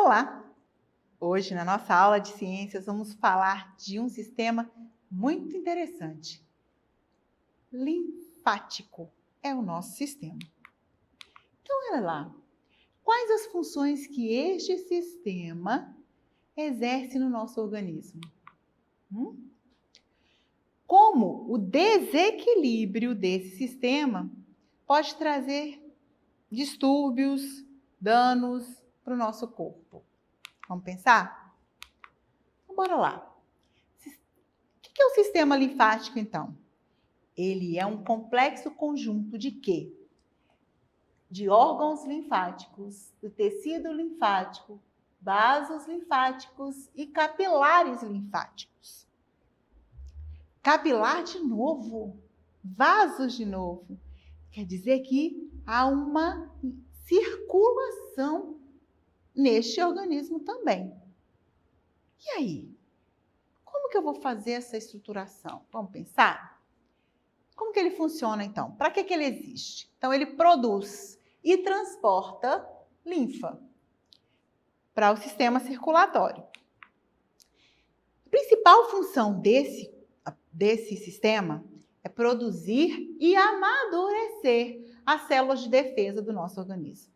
Olá! Hoje, na nossa aula de ciências, vamos falar de um sistema muito interessante. Linfático é o nosso sistema. Então, olha lá. Quais as funções que este sistema exerce no nosso organismo? Como o desequilíbrio desse sistema pode trazer distúrbios, danos para o nosso corpo? Vamos pensar? Então, bora lá. O que é o sistema linfático, então? Ele é um complexo conjunto de quê? De órgãos linfáticos, do tecido linfático, vasos linfáticos e capilares linfáticos. Capilar de novo, vasos de novo. Quer dizer que há uma circulação neste organismo também. E aí? Como que eu vou fazer essa estruturação? Vamos pensar? Como que ele funciona, então? Para que ele existe? Então, ele produz e transporta linfa para o sistema circulatório. A principal função desse sistema é produzir e amadurecer as células de defesa do nosso organismo.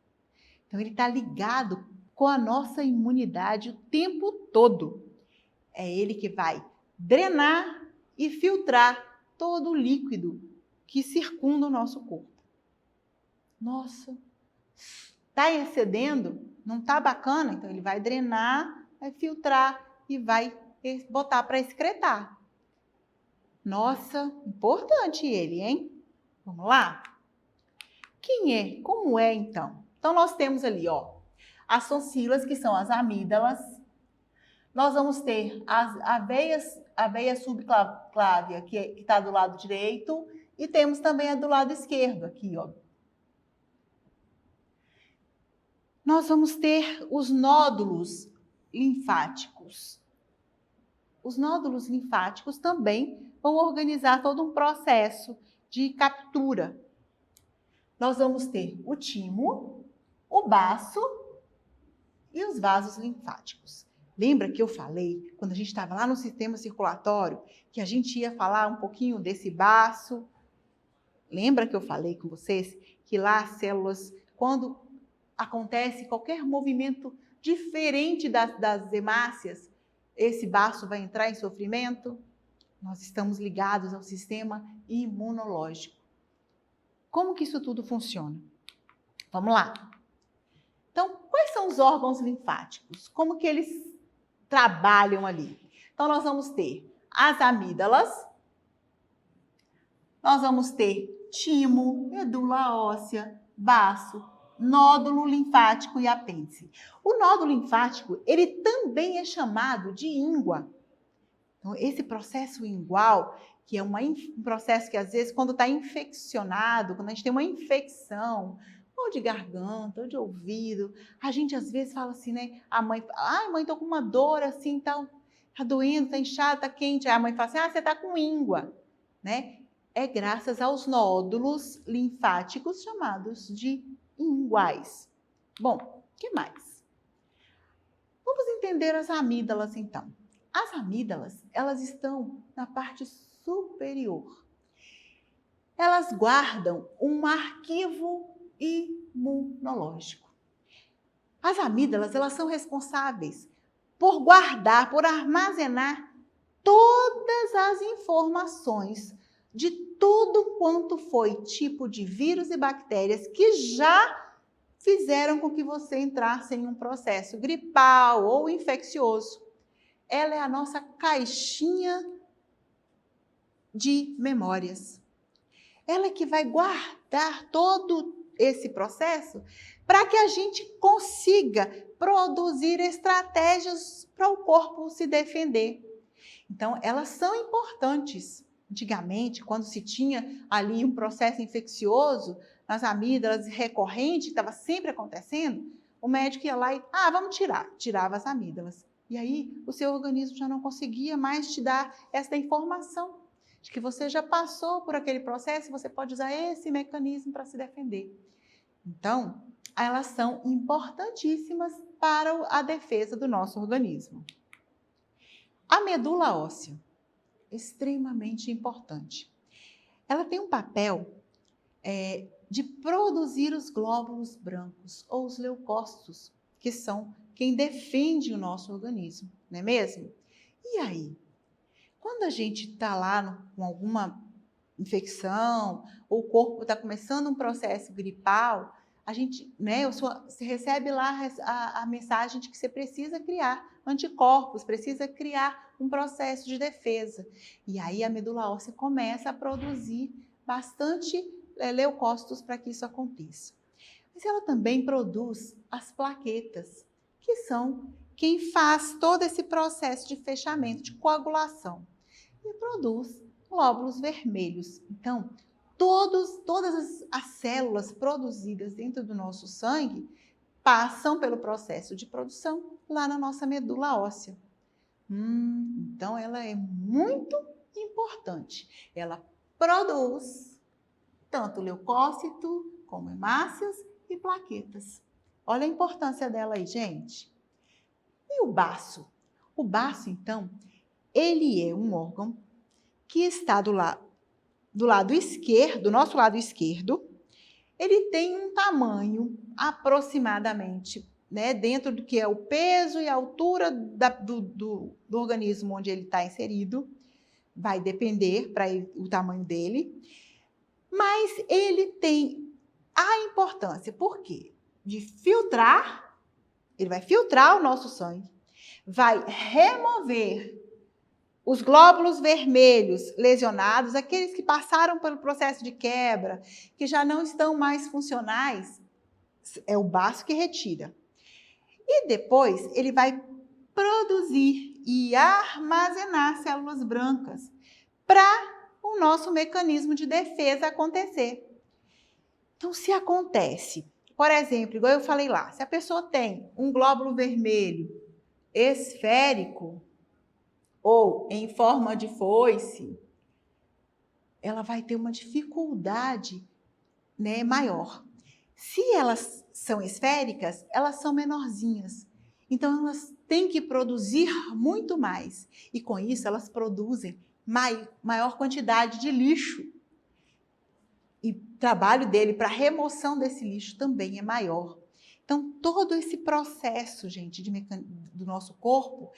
Então, ele está ligado com a nossa imunidade o tempo todo. É ele que vai drenar e filtrar todo o líquido que circunda o nosso corpo. Nossa, está excedendo? Não está bacana? Então, ele vai drenar, vai filtrar e vai botar para excretar. Nossa, importante ele, hein? Vamos lá? Quem é? Como é, então? Então, nós temos ali, ó, as tonsilas, que são as amígdalas. Nós vamos ter a veia subclávia, que está do lado direito, e temos também a do lado esquerdo, aqui, ó. Nós vamos ter os nódulos linfáticos. Os nódulos linfáticos também vão organizar todo um processo de captura. Nós vamos ter o timo, o baço e os vasos linfáticos. Lembra que eu falei, quando a gente estava lá no sistema circulatório, que a gente ia falar um pouquinho desse baço? Lembra que eu falei com vocês que lá as células, quando acontece qualquer movimento diferente das hemácias, esse baço vai entrar em sofrimento? Nós estamos ligados ao sistema imunológico. Como que isso tudo funciona? Vamos lá. Então, quais são os órgãos linfáticos? Como que eles trabalham ali? Então, nós vamos ter as amígdalas, nós vamos ter timo, medula óssea, baço, nódulo linfático e apêndice. O nódulo linfático, ele também é chamado de íngua. Então, esse processo ingual, que é um processo que, às vezes, quando está infeccionado, quando a gente tem uma infecção, ou de garganta, ou de ouvido, a gente, às vezes, fala assim, né? A mãe fala, ai, mãe, tô com uma dor assim, tá doendo, tá inchado, tá quente. Aí a mãe fala assim, ah, você tá com íngua, né? É graças aos nódulos linfáticos chamados de inguais. Bom, o que mais? Vamos entender as amígdalas, então. As amígdalas, elas estão na parte superior. Elas guardam um arquivo imunológico. As amígdalas, elas são responsáveis por guardar, por armazenar todas as informações de tudo quanto foi tipo de vírus e bactérias que já fizeram com que você entrasse em um processo gripal ou infeccioso. Ela é a nossa caixinha de memórias. Ela é que vai guardar todo esse processo para que a gente consiga produzir estratégias para o corpo se defender. Então, elas são importantes. Antigamente, quando se tinha ali um processo infeccioso nas amígdalas recorrente, que estava sempre acontecendo, o médico ia lá e, vamos tirava as amígdalas. E aí, o seu organismo já não conseguia mais te dar essa informação de que você já passou por aquele processo e você pode usar esse mecanismo para se defender. Então, elas são importantíssimas para a defesa do nosso organismo. A medula óssea, extremamente importante. Ela tem um papel de produzir os glóbulos brancos ou os leucócitos, que são quem defende o nosso organismo, não é mesmo? E aí, quando a gente está lá com alguma infecção, ou o corpo está começando um processo gripal, a gente, né, você recebe lá a mensagem de que você precisa criar anticorpos, precisa criar um processo de defesa. E aí a medula óssea começa a produzir bastante leucócitos para que isso aconteça. Mas ela também produz as plaquetas, que são quem faz todo esse processo de fechamento, de coagulação, e produz glóbulos vermelhos. Então, todas as células produzidas dentro do nosso sangue passam pelo processo de produção lá na nossa medula óssea. Então, ela é muito importante. Ela produz tanto leucócito, como hemácias e plaquetas. Olha a importância dela aí, gente. E o baço? O baço, então, ele é um órgão que está do lado esquerdo, do nosso lado esquerdo. Ele tem um tamanho aproximadamente, né, dentro do que é o peso e a altura do organismo onde ele está inserido. Vai depender para o tamanho dele. Mas ele tem a importância, por quê? De filtrar, ele vai filtrar o nosso sangue, vai remover os glóbulos vermelhos lesionados, aqueles que passaram pelo processo de quebra, que já não estão mais funcionais, é o baço que retira. E depois ele vai produzir e armazenar células brancas para o nosso mecanismo de defesa acontecer. Então, se acontece, por exemplo, igual eu falei lá, se a pessoa tem um glóbulo vermelho esférico ou em forma de foice, ela vai ter uma dificuldade, né, maior. Se elas são esféricas, elas são menorzinhas. Então, elas têm que produzir muito mais. E com isso, elas produzem maior quantidade de lixo. E o trabalho dele para remoção desse lixo também é maior. Então, todo esse processo, gente, do nosso corpo,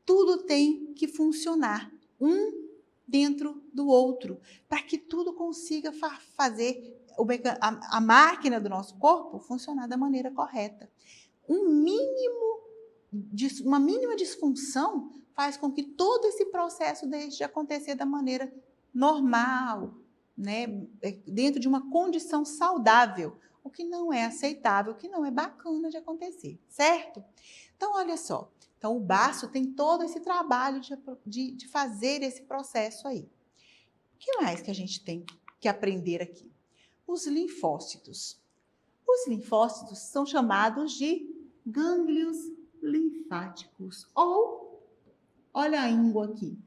tudo tem que funcionar um dentro do outro, para que tudo consiga fazer a máquina do nosso corpo funcionar da maneira correta. Uma mínima disfunção faz com que todo esse processo deixe de acontecer da maneira normal, né? Dentro de uma condição saudável, o que não é aceitável, o que não é bacana de acontecer, certo? Então, olha só. Então, o baço tem todo esse trabalho de fazer esse processo aí. O que mais que a gente tem que aprender aqui? Os linfócitos. Os linfócitos são chamados de gânglios linfáticos. Ou, olha a íngua aqui.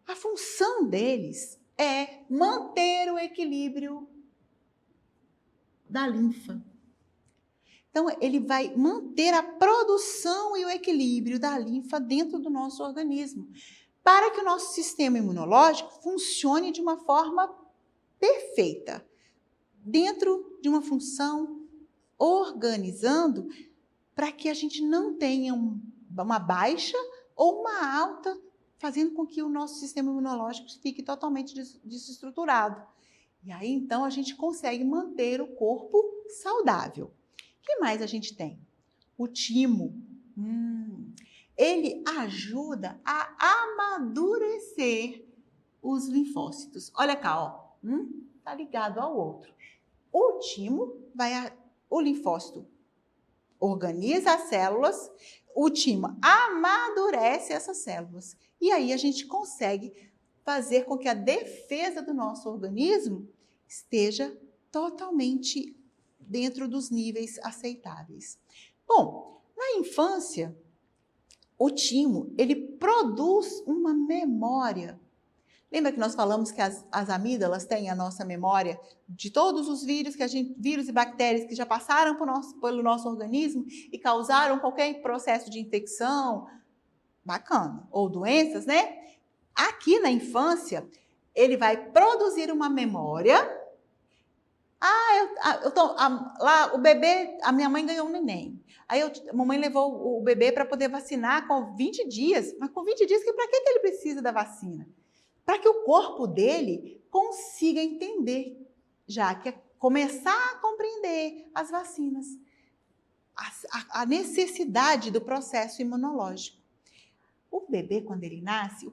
A função deles é manter o equilíbrio da linfa. Então, ele vai manter a produção e o equilíbrio da linfa dentro do nosso organismo, para que o nosso sistema imunológico funcione de uma forma perfeita, dentro de uma função organizando, para que a gente não tenha uma baixa ou uma alta, fazendo com que o nosso sistema imunológico fique totalmente desestruturado. E aí, então, a gente consegue manter o corpo saudável. O que mais a gente tem? O timo. Ele ajuda a amadurecer os linfócitos. Olha cá, ó. Tá ligado ao outro. O timo o linfócito organiza as células, o timo amadurece essas células. E aí a gente consegue fazer com que a defesa do nosso organismo esteja totalmente dentro dos níveis aceitáveis. Bom, na infância, o timo, ele produz uma memória. Lembra que nós falamos que as amígdalas têm a nossa memória de todos os vírus, vírus e bactérias que já passaram pelo nosso organismo e causaram qualquer processo de infecção, bacana, ou doenças, né? Aqui na infância, ele vai produzir uma memória. Lá o bebê, a minha mãe ganhou um neném. Aí a mamãe levou o bebê para poder vacinar com 20 dias. Mas com 20 dias, para que ele precisa da vacina? Para que o corpo dele consiga entender, já que é começar a compreender as vacinas, a necessidade do processo imunológico. O bebê, quando ele nasce,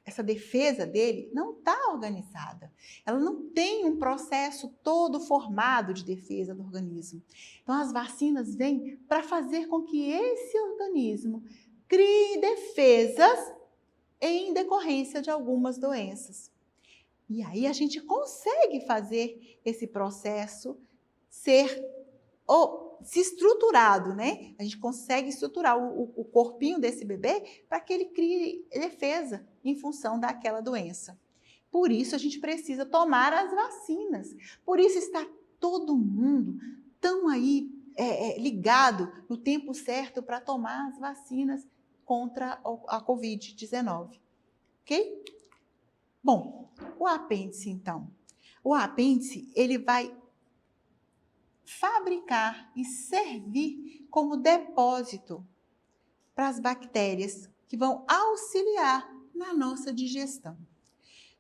essa defesa dele não está organizada. Ela não tem um processo todo formado de defesa do organismo. Então, as vacinas vêm para fazer com que esse organismo crie defesas em decorrência de algumas doenças. E aí a gente consegue fazer esse processo se estruturado, né? A gente consegue estruturar o corpinho desse bebê para que ele crie defesa em função daquela doença. Por isso a gente precisa tomar as vacinas. Por isso está todo mundo tão aí ligado no tempo certo para tomar as vacinas contra a Covid-19. Ok? Bom, o apêndice então. O apêndice, ele vai fabricar e servir como depósito para as bactérias que vão auxiliar na nossa digestão.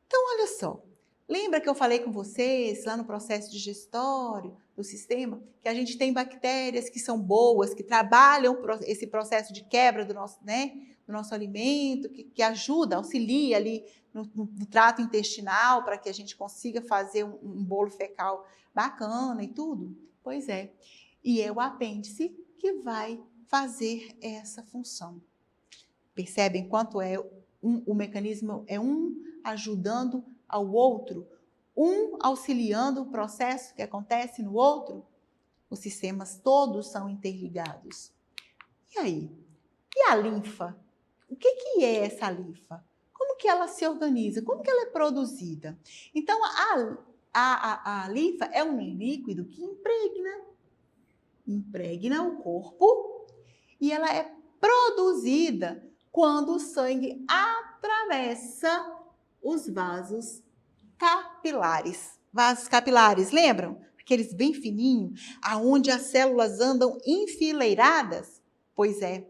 Então, olha só, lembra que eu falei com vocês lá no processo digestório do sistema, que a gente tem bactérias que são boas, que trabalham esse processo de quebra do nosso alimento, que ajuda, auxilia ali no trato intestinal para que a gente consiga fazer um bolo fecal bacana e tudo? Pois é, e é o apêndice que vai fazer essa função. Percebem quanto o mecanismo é um ajudando ao outro, um auxiliando o processo que acontece no outro? Os sistemas todos são interligados. E aí? E a linfa? O que é essa linfa? Como que ela se organiza? Como que ela é produzida? Então, a linfa é um líquido que impregna o corpo e ela é produzida quando o sangue atravessa os vasos capilares. Vasos capilares, lembram? Aqueles bem fininhos, aonde as células andam enfileiradas? Pois é.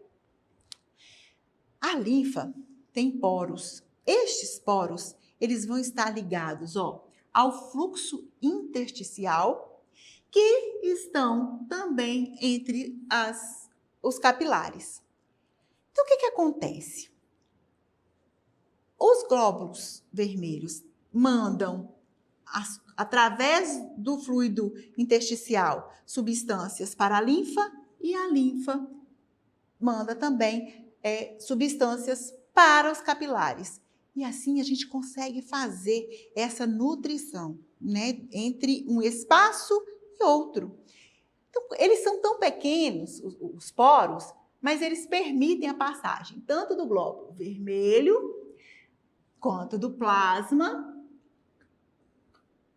A linfa tem poros. Estes poros, eles vão estar ligados, ao fluxo intersticial, que estão também entre os capilares. Então, o que acontece? Os glóbulos vermelhos mandam, através do fluido intersticial, substâncias para a linfa e a linfa manda também substâncias para os capilares. E assim a gente consegue fazer essa nutrição, né, entre um espaço e outro. Então, eles são tão pequenos, os poros, mas eles permitem a passagem tanto do glóbulo vermelho quanto do plasma.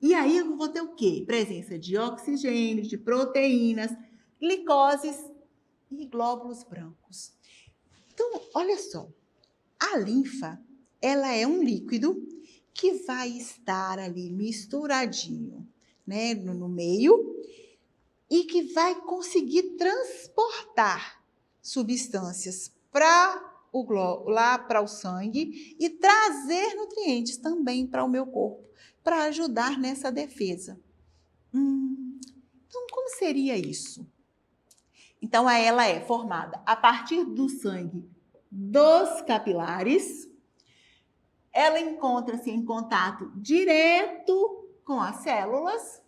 E aí eu vou ter o quê? Presença de oxigênio, de proteínas, glicoses e glóbulos brancos. Então, olha só, a linfa, ela é um líquido que vai estar ali misturadinho, né, no meio, e que vai conseguir transportar substâncias para o sangue e trazer nutrientes também para o meu corpo, para ajudar nessa defesa. Então, como seria isso? Então, ela é formada a partir do sangue dos capilares. Ela encontra-se em contato direto com as células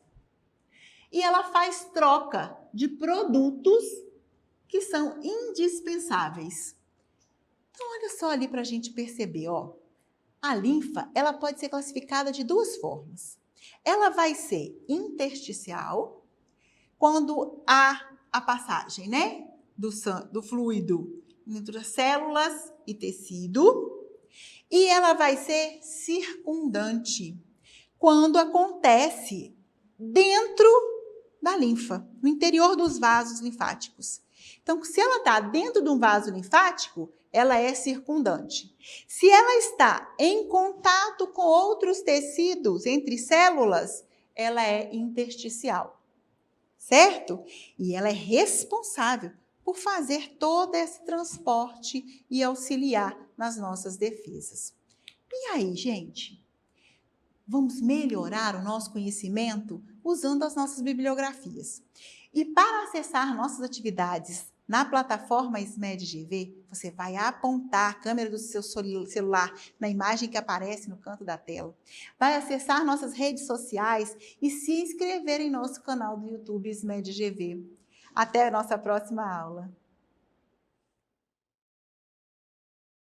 e ela faz troca de produtos que são indispensáveis. Então, olha só ali para a gente perceber, a linfa, ela pode ser classificada de duas formas. Ela vai ser intersticial, quando há a passagem, né, do fluido entre as células e tecido. E ela vai ser circundante quando acontece dentro da linfa, no interior dos vasos linfáticos. Então, se ela está dentro de um vaso linfático, ela é circundante. Se ela está em contato com outros tecidos, entre células, ela é intersticial, certo? E ela é responsável por fazer todo esse transporte e auxiliar nas nossas defesas. E aí, gente? Vamos melhorar o nosso conhecimento usando as nossas bibliografias. E para acessar nossas atividades na plataforma SMED-GV, você vai apontar a câmera do seu celular na imagem que aparece no canto da tela. Vai acessar nossas redes sociais e se inscrever em nosso canal do YouTube SMED-GV. Até a nossa próxima aula.